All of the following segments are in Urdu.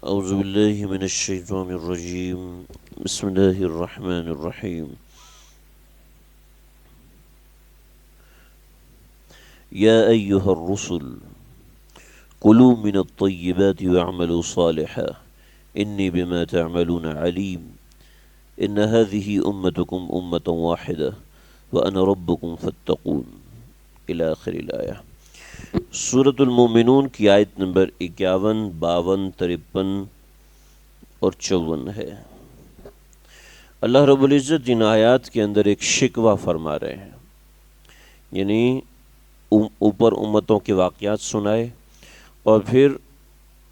اعوذ باللہ من الشیطان الرجیم بسم اللہ الرحمن الرحیم یا ایہا الرسل کلوا من الطیبات واعملوا صالحا انی بما تعملون علیم ان هذه امتکم امتا واحدہ وانا ربکم فاتقون الی آخر الآیہ۔ سورۃ المومنون کی آیت نمبر 51، 52، 53 اور 54 ہے۔ اللہ رب العزت ان آیات کے اندر ایک شکوہ فرما رہے ہیں، یعنی اوپر امتوں کے واقعات سنائے اور پھر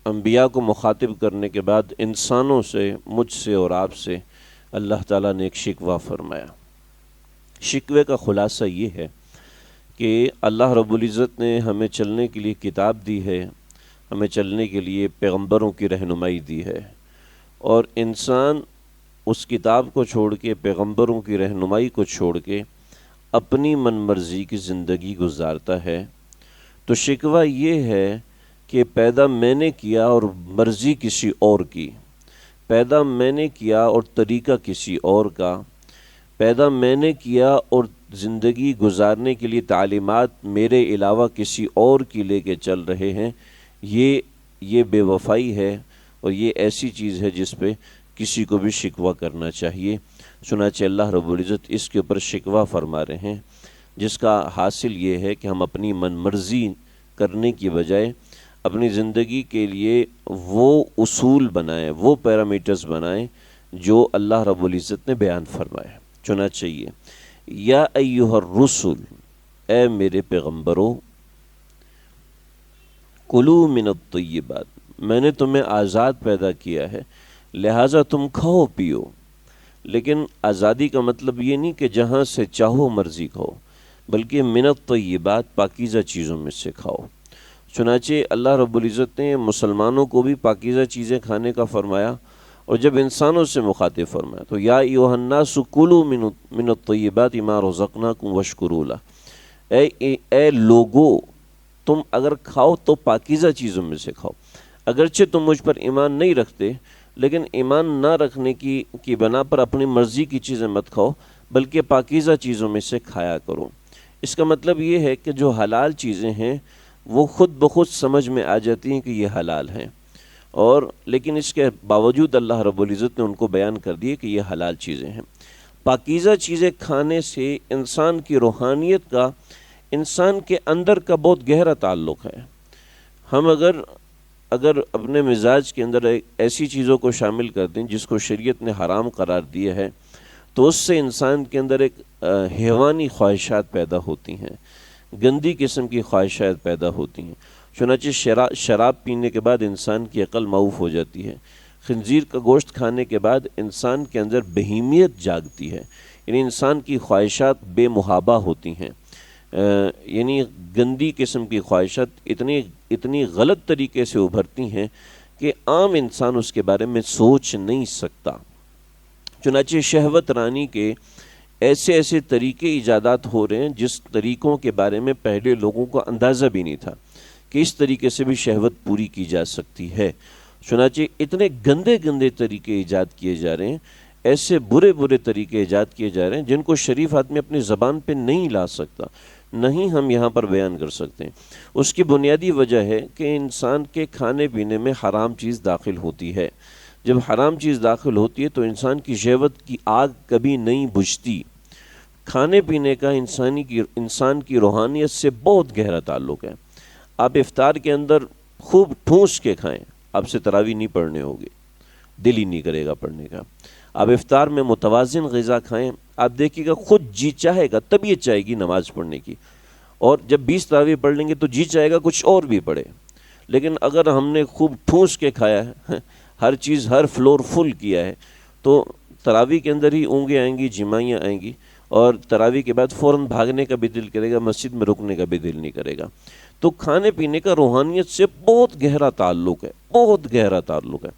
انبیاء کو مخاطب کرنے کے بعد انسانوں سے، مجھ سے اور آپ سے اللہ تعالیٰ نے ایک شکوہ فرمایا۔ شکوے کا خلاصہ یہ ہے کہ اللہ رب العزت نے ہمیں چلنے کے لیے کتاب دی ہے، ہمیں چلنے کے لیے پیغمبروں کی رہنمائی دی ہے، اور انسان اس کتاب کو چھوڑ کے، پیغمبروں کی رہنمائی کو چھوڑ کے اپنی من مرضی کی زندگی گزارتا ہے۔ تو شکوہ یہ ہے کہ پیدا میں نے کیا اور مرضی کسی اور کی، پیدا میں نے کیا اور طریقہ کسی اور کا، پیدا میں نے کیا اور زندگی گزارنے کے لیے تعلیمات میرے علاوہ کسی اور کی لے کے چل رہے ہیں۔ یہ بے وفائی ہے، اور یہ ایسی چیز ہے جس پہ کسی کو بھی شکوہ کرنا چاہیے۔ چنانچہ اللہ رب العزت اس کے اوپر شکوہ فرما رہے ہیں، جس کا حاصل یہ ہے کہ ہم اپنی من مرضی کرنے کی بجائے اپنی زندگی کے لیے وہ اصول بنائیں، وہ پیرامیٹرز بنائیں جو اللہ رب العزت نے بیان فرمائے۔ چنانچہ یا ایہا الرسل، اے میرے پیغمبروں، کلوا من الطیبات، میں نے تمہیں آزاد پیدا کیا ہے، لہٰذا تم کھاؤ پیو۔ لیکن آزادی کا مطلب یہ نہیں کہ جہاں سے چاہو مرضی کھاؤ، بلکہ من الطیبات، پاکیزہ چیزوں میں سے کھاؤ۔ چنانچہ اللہ رب العزت نے مسلمانوں کو بھی پاکیزہ چیزیں کھانے کا فرمایا، اور جب انسانوں سے مخاطب فرمایا تو یا ایھا الناس کلوا من الطیبات ما رزقناکم واشکروا لہ، اے لوگو، تم اگر کھاؤ تو پاکیزہ چیزوں میں سے کھاؤ۔ اگرچہ تم مجھ پر ایمان نہیں رکھتے، لیکن ایمان نہ رکھنے کی بنا پر اپنی مرضی کی چیزیں مت کھاؤ، بلکہ پاکیزہ چیزوں میں سے کھایا کرو۔ اس کا مطلب یہ ہے کہ جو حلال چیزیں ہیں وہ خود بخود سمجھ میں آ جاتی ہیں کہ یہ حلال ہیں، اور لیکن اس کے باوجود اللہ رب العزت نے ان کو بیان کر دیے کہ یہ حلال چیزیں ہیں۔ پاکیزہ چیزیں کھانے سے انسان کی روحانیت کا، انسان کے اندر کا بہت گہرا تعلق ہے۔ ہم اگر اپنے مزاج کے اندر ایسی چیزوں کو شامل کر دیں جس کو شریعت نے حرام قرار دیا ہے، تو اس سے انسان کے اندر ایک حیوانی خواہشات پیدا ہوتی ہیں، گندی قسم کی خواہشات پیدا ہوتی ہیں۔ چنانچہ شراب پینے کے بعد انسان کی عقل معوف ہو جاتی ہے، خنزیر کا گوشت کھانے کے بعد انسان کے اندر بہیمیت جاگتی ہے، یعنی انسان کی خواہشات بے محابہ ہوتی ہیں، یعنی گندی قسم کی خواہشات اتنی غلط طریقے سے ابھرتی ہیں کہ عام انسان اس کے بارے میں سوچ نہیں سکتا۔ چنانچہ شہوت رانی کے ایسے طریقے ایجادات ہو رہے ہیں جس طریقوں کے بارے میں پہلے لوگوں کو اندازہ بھی نہیں تھا کہ اس طریقے سے بھی شہوت پوری کی جا سکتی ہے۔ چنانچہ اتنے گندے طریقے ایجاد کیے جا رہے ہیں، ایسے برے طریقے ایجاد کیے جا رہے ہیں جن کو شریف آدمی اپنی زبان پہ نہیں لا سکتا، نہیں ہم یہاں پر بیان کر سکتے ہیں۔ اس کی بنیادی وجہ ہے کہ انسان کے کھانے پینے میں حرام چیز داخل ہوتی ہے۔ جب حرام چیز داخل ہوتی ہے تو انسان کی شہوت کی آگ کبھی نہیں بجھتی۔ کھانے پینے کا انسان کی روحانیت سے بہت گہرا تعلق ہے۔ آپ افطار کے اندر خوب ٹھونس کے کھائیں، آپ سے تراویح نہیں پڑھنے ہوگی، دل ہی نہیں کرے گا پڑھنے کا۔ آپ افطار میں متوازن غذا کھائیں، آپ دیکھیے گا خود جی چاہے گا، طبیعت چاہے گی نماز پڑھنے کی، اور جب 20 تراویح پڑھ لیں گے تو جی چاہے گا کچھ اور بھی پڑھے۔ لیکن اگر ہم نے خوب ٹھونس کے کھایا ہے، ہر چیز، ہر فلور فل کیا ہے، تو تراویح کے اندر ہی اونگیں آئیں گی، جمائیاں آئیں گی، اور تراویح کے بعد فوراً بھاگنے کا بھی دل کرے گا، مسجد میں رکنے کا بھی دل نہیں کرے گا۔ تو کھانے پینے کا روحانیت سے بہت گہرا تعلق ہے، بہت گہرا تعلق ہے۔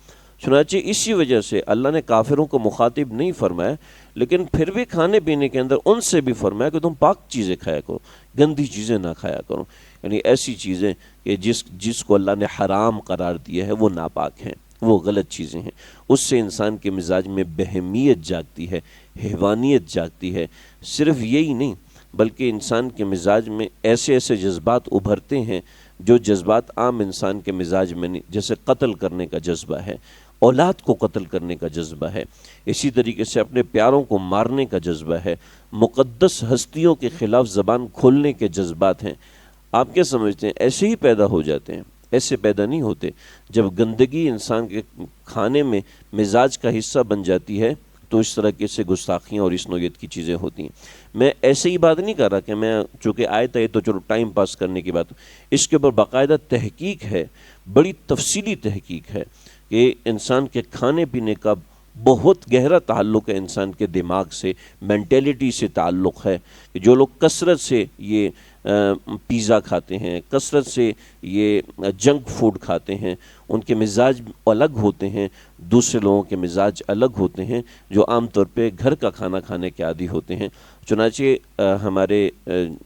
چنانچہ اسی وجہ سے اللہ نے کافروں کو مخاطب نہیں فرمایا، لیکن پھر بھی کھانے پینے کے اندر ان سے بھی فرمایا کہ تم پاک چیزیں کھایا کرو، گندی چیزیں نہ کھایا کرو، یعنی ایسی چیزیں کہ جس کو اللہ نے حرام قرار دیا ہے وہ ناپاک ہیں۔ وہ غلط چیزیں ہیں. اس سے انسان کے مزاج میں بہیمیت جاگتی ہے، حیوانیت جاگتی ہے. صرف یہی نہیں بلکہ انسان کے مزاج میں ایسے ایسے جذبات ابھرتے ہیں جو جذبات عام انسان کے مزاج میں نہیں. جیسے قتل کرنے کا جذبہ ہے، اولاد کو قتل کرنے کا جذبہ ہے، اسی طریقے سے اپنے پیاروں کو مارنے کا جذبہ ہے، مقدس ہستیوں کے خلاف زبان کھولنے کے جذبات ہیں. آپ کیا سمجھتے ہیں ایسے ہی پیدا ہو جاتے ہیں؟ ایسے پیدا نہیں ہوتے. جب گندگی انسان کے کھانے میں مزاج کا حصہ بن جاتی ہے تو اس طرح کے سے گستاخیاں اور اس نوعیت کی چیزیں ہوتی ہیں. میں ایسے ہی بات نہیں کر رہا کہ میں چونکہ آیت ہے تو چلو ٹائم پاس کرنے کی بات. اس کے اوپر باقاعدہ تحقیق ہے، بڑی تفصیلی تحقیق ہے کہ انسان کے کھانے پینے کا بہت گہرا تعلق ہے انسان کے دماغ سے، مینٹیلٹی سے تعلق ہے. کہ جو لوگ کثرت سے یہ پیزا کھاتے ہیں، کثرت سے یہ جنک فوڈ کھاتے ہیں، ان کے مزاج الگ ہوتے ہیں، دوسرے لوگوں کے مزاج الگ ہوتے ہیں جو عام طور پہ گھر کا کھانا کھانے کے عادی ہوتے ہیں. چنانچہ ہمارے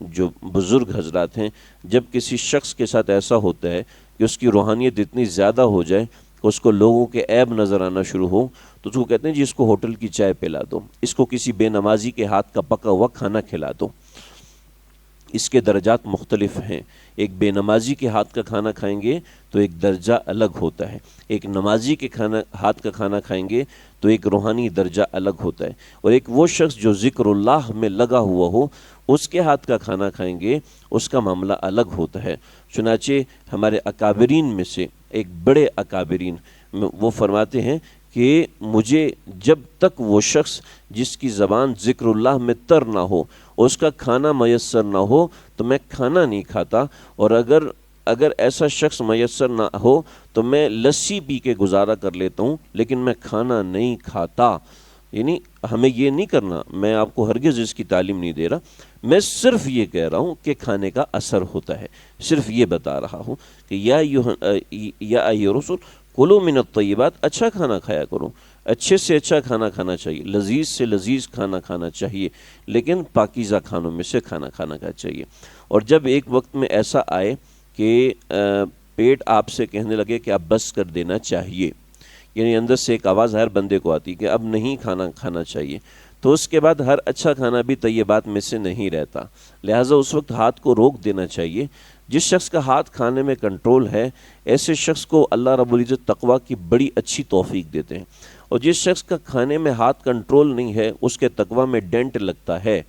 جو بزرگ حضرات ہیں، جب کسی شخص کے ساتھ ایسا ہوتا ہے کہ اس کی روحانیت اتنی زیادہ ہو جائے کہ اس کو لوگوں کے عیب نظر آنا شروع ہو تو اس کو کہتے ہیں جی اس کو ہوٹل کی چائے پلا دو، اس کو کسی بے نمازی کے ہاتھ کا پکا ہوا کھانا کھلا دو. اس کے درجات مختلف ہیں. ایک بے نمازی کے ہاتھ کا کھانا کھائیں گے تو ایک درجہ الگ ہوتا ہے، ایک نمازی کے ہاتھ کا کھانا کھائیں گے تو ایک روحانی درجہ الگ ہوتا ہے. اور ایک وہ شخص جو ذکر اللہ میں لگا ہوا ہو اس کے ہاتھ کا کھانا کھائیں گے اس کا معاملہ الگ ہوتا ہے. چنانچہ ہمارے اکابرین میں سے ایک بڑے اکابرین وہ فرماتے ہیں کہ مجھے جب تک وہ شخص جس کی زبان ذکر اللہ میں تر نہ ہو، اس کا کھانا میسر نہ ہو تو میں کھانا نہیں کھاتا. اور اگر ایسا شخص میسر نہ ہو تو میں لسی پی کے گزارا کر لیتا ہوں لیکن میں کھانا نہیں کھاتا. یعنی ہمیں یہ نہیں کرنا. میں آپ کو ہرگز اس کی تعلیم نہیں دے رہا، میں صرف یہ کہہ رہا ہوں کہ کھانے کا اثر ہوتا ہے. صرف یہ بتا رہا ہوں کہ یا ایھا رسول کلوا من الطیبات، اچھا کھانا کھایا کرو، اچھے سے اچھا کھانا کھانا چاہیے، لذیذ سے لذیذ کھانا کھانا چاہیے، لیکن پاکیزہ کھانوں میں سے کھانا کھانا چاہیے. اور جب ایک وقت میں ایسا آئے کہ پیٹ آپ سے کہنے لگے کہ اب بس کر دینا چاہیے، یعنی اندر سے ایک آواز ہر بندے کو آتی کہ اب نہیں کھانا کھانا چاہیے، تو اس کے بعد ہر اچھا کھانا بھی طیبات میں سے نہیں رہتا. لہٰذا اس وقت ہاتھ کو روک دینا چاہیے. جس شخص کا ہاتھ کھانے میں کنٹرول ہے ایسے شخص کو اللہ رب العزت تقویٰ کی بڑی اچھی توفیق دیتے ہیں. اور جس شخص کا کھانے میں ہاتھ کنٹرول نہیں ہے اس کے تقویٰ میں ڈینٹ لگتا ہے،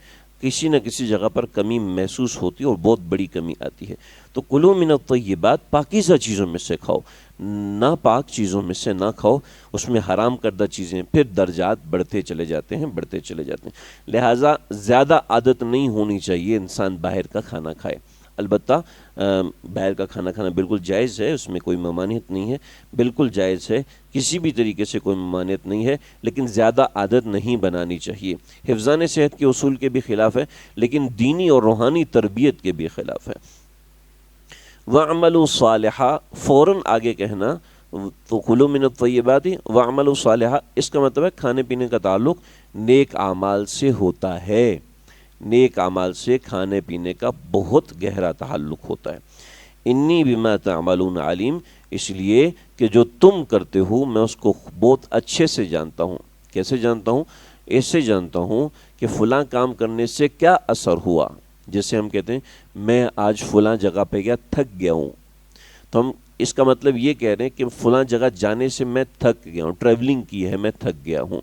کسی نہ کسی جگہ پر کمی محسوس ہوتی ہے اور بہت بڑی کمی آتی ہے. تو کلوا من الطیبات، پاکیزہ چیزوں میں سے کھاؤ، ناپاک چیزوں میں سے نہ کھاؤ. اس میں حرام کردہ چیزیں پھر درجات بڑھتے چلے جاتے ہیں. لہٰذا زیادہ عادت نہیں ہونی چاہیے انسان باہر کا کھانا کھائے. البتہ باہر کا کھانا کھانا بالکل جائز ہے، اس میں کوئی ممانعت نہیں ہے، بالکل جائز ہے، کسی بھی طریقے سے کوئی ممانعت نہیں ہے، لیکن زیادہ عادت نہیں بنانی چاہیے. حفظان صحت کے اصول کے بھی خلاف ہے لیکن دینی اور روحانی تربیت کے بھی خلاف ہے. وَعْمَلُوا صَالِحًا، فوراً آگے کہنا تو کلوا من الطیبات وَعْمَلُوا صَالِحًا، اس کا مطلب ہے کھانے پینے کا تعلق نیک اعمال سے ہوتا ہے. نیک اعمال سے کھانے پینے کا بہت گہرا تعلق ہوتا ہے. انی بما تعملون علیم، اس لیے کہ جو تم کرتے ہو میں اس کو بہت اچھے سے جانتا ہوں. کیسے جانتا ہوں؟ ایسے جانتا ہوں کہ فلاں کام کرنے سے کیا اثر ہوا. جیسے ہم کہتے ہیں میں آج فلاں جگہ پہ گیا، تھک گیا ہوں، تو ہم اس کا مطلب یہ کہہ رہے ہیں کہ فلاں جگہ جانے سے میں تھک گیا ہوں، ٹریولنگ کی ہے، میں تھک گیا ہوں.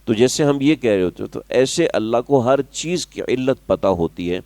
تو جیسے ہم یہ کہہ رہے ہوتے تو ایسے اللہ کو ہر چیز کی علت پتہ ہوتی ہے.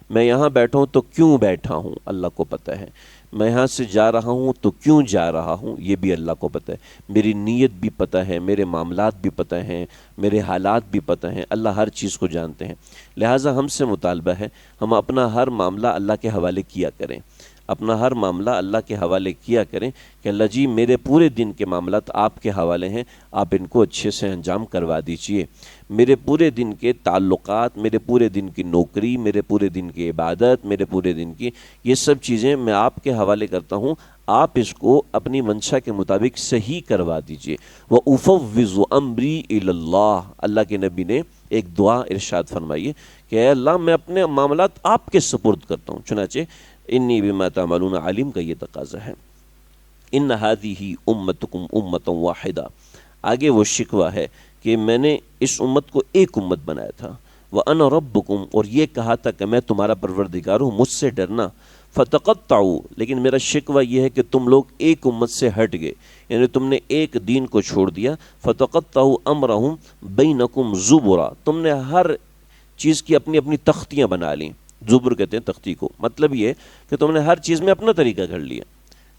میں یہاں بیٹھا ہوں تو کیوں بیٹھا ہوں اللہ کو پتہ ہے، میں یہاں سے جا رہا ہوں تو کیوں جا رہا ہوں یہ بھی اللہ کو پتہ ہے، میری نیت بھی پتہ ہے، میرے معاملات بھی پتہ ہیں، میرے حالات بھی پتہ ہیں. اللہ ہر چیز کو جانتے ہیں. لہٰذا ہم سے مطالبہ ہے ہم اپنا ہر معاملہ اللہ کے حوالے کیا کریں، اپنا ہر معاملہ اللہ کے حوالے کیا کریں کہ اللہ جی میرے پورے دن کے معاملات آپ کے حوالے ہیں، آپ ان کو اچھے سے انجام کروا دیجئے. میرے پورے دن کے تعلقات، میرے پورے دن کی نوکری، میرے پورے دن کی عبادت، میرے پورے دن کی یہ سب چیزیں میں آپ کے حوالے کرتا ہوں، آپ اس کو اپنی منشا کے مطابق صحیح کروا دیجئے. وَأُفَوِّضُ أَمْرِي إِلَى اللَّهِ، اللہ کے نبی نے ایک دعا ارشاد فرمائیے کہ اے اللہ میں اپنے معاملات آپ کے سپرد کرتا ہوں. چنانچہ انی بما تعملون علیم کا یہ تقاضا ہے. ان ہذہ امتکم امۃ واحدہ، آگے وہ شکوہ ہے کہ میں نے اس امت کو ایک امت بنایا تھا، وَأَنَا رَبُّكُمْ، اور یہ کہا تھا کہ میں تمہارا پروردگار ہوں، مجھ سے ڈرنا، فَتَقَطَّعُوا، لیکن میرا شکوہ یہ ہے کہ تم لوگ ایک امت سے ہٹ گئے، یعنی تم نے ایک دین کو چھوڑ دیا، فَتَقَطَّعُوا أَمْرَهُمْ بَيْنَكُمْ زُبُرًا، تم نے ہر چیز کی اپنی اپنی تختیاں بنا لیں، زبر کہتے ہیں تختی کو، مطلب یہ کہ تم نے ہر چیز میں اپنا طریقہ گھڑ لیا،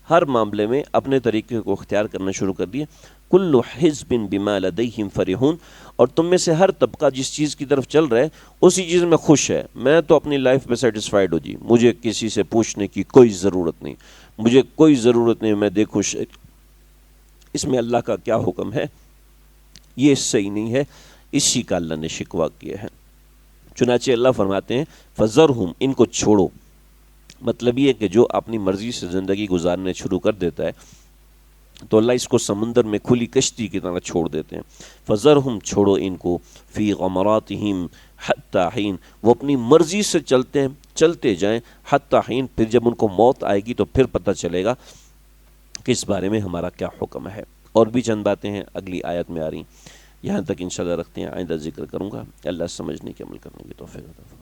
ہر معاملے میں اپنے طریقے کو اختیار کرنا شروع کر دیا، کل حزب بما لدیہم فرحون، اور تم میں سے ہر طبقہ جس چیز کی طرف چل رہا ہے اسی چیز میں خوش ہے، میں تو اپنی لائف میں سیٹسفائیڈ ہو جی، مجھے کسی سے پوچھنے کی کوئی ضرورت نہیں، مجھے کوئی ضرورت نہیں، میں دیکھوں اس میں اللہ کا کیا حکم ہے، یہ صحیح نہیں ہے، اسی کا اللہ نے شکوہ کیا ہے۔ چنانچہ اللہ فرماتے ہیں فَذَرْهُمْ، ان کو چھوڑو، مطلب یہ کہ جو اپنی مرضی سے زندگی گزارنے شروع کر دیتا ہے تو اللہ اس کو سمندر میں کھلی کشتی کی طرح چھوڑ دیتے ہیں، فَذَرْهُمْ، چھوڑو ان کو، فی غمراتہم حتی حین، وہ اپنی مرضی سے چلتے ہیں، چلتے جائیں، حتی حین، پھر جب ان کو موت آئے گی تو پھر پتہ چلے گا کہ اس بارے میں ہمارا کیا حکم ہے۔ اور بھی چند باتیں ہیں اگلی آیت میں آ رہی، یہاں تک انشاءاللہ رکھتے ہیں، آئندہ ذکر کروں گا، اللہ سمجھنے کے عمل کرنے کی توفیق عطا فرمائے۔